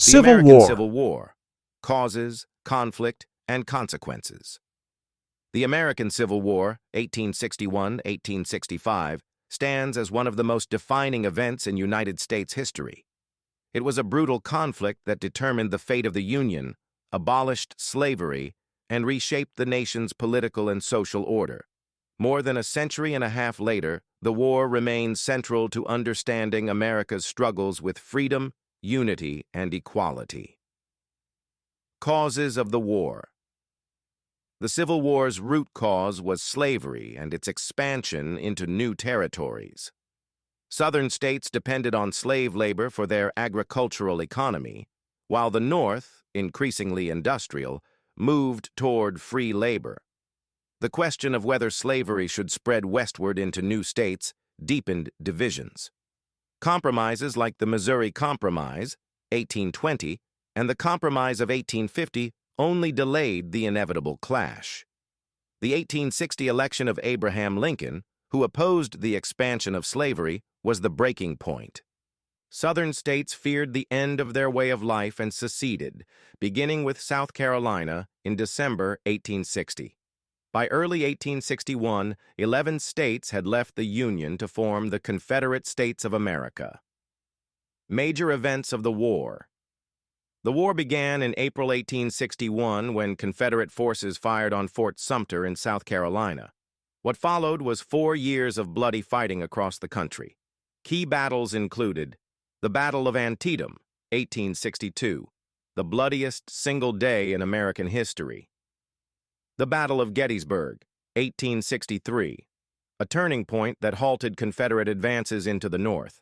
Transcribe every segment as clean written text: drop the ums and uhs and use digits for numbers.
The Civil American War. Civil War: Causes, Conflict, and Consequences. The American Civil War, 1861–1865, stands as one of the most defining events in United States history. It was a brutal conflict that determined the fate of the Union, abolished slavery, and reshaped the nation's political and social order. More than a century and a half later, the war remains central to understanding America's struggles with freedom, unity, and equality. Causes of the war. The Civil War's root cause was slavery and its expansion into new territories. Southern states depended on slave labor for their agricultural economy, while the North, increasingly industrial, moved toward free labor. The question of whether slavery should spread westward into new states deepened divisions. Compromises like the Missouri Compromise, 1820, and the Compromise of 1850 only delayed the inevitable clash. The 1860 election of Abraham Lincoln, who opposed the expansion of slavery, was the breaking point. Southern states feared the end of their way of life and seceded, beginning with South Carolina in December 1860. By early 1861, 11 states had left the Union to form the Confederate States of America. Major events of the war. The war began in April 1861 when Confederate forces fired on Fort Sumter in South Carolina. What followed was 4 years of bloody fighting across the country. Key battles included the Battle of Antietam, 1862, the bloodiest single day in American history. The Battle of Gettysburg, 1863, a turning point that halted Confederate advances into the North.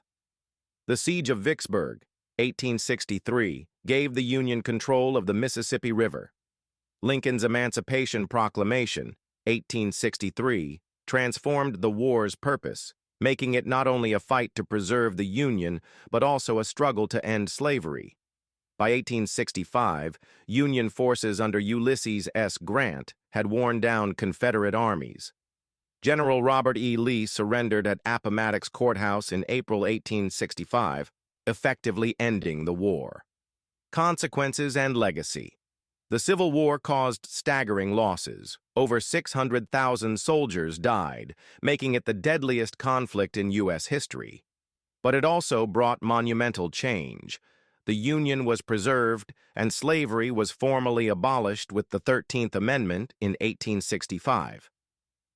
The Siege of Vicksburg, 1863, gave the Union control of the Mississippi River. Lincoln's Emancipation Proclamation, 1863, transformed the war's purpose, making it not only a fight to preserve the Union, but also a struggle to end slavery. By 1865, Union forces under Ulysses S. Grant had worn down Confederate armies. General Robert E. Lee surrendered at Appomattox Courthouse in April 1865, effectively ending the war. Consequences and legacy. The Civil War caused staggering losses. Over 600,000 soldiers died, making it the deadliest conflict in U.S. history. But it also brought monumental change. The Union was preserved, and slavery was formally abolished with the 13th Amendment in 1865.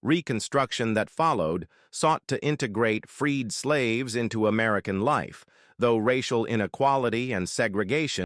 Reconstruction that followed sought to integrate freed slaves into American life, though racial inequality and segregation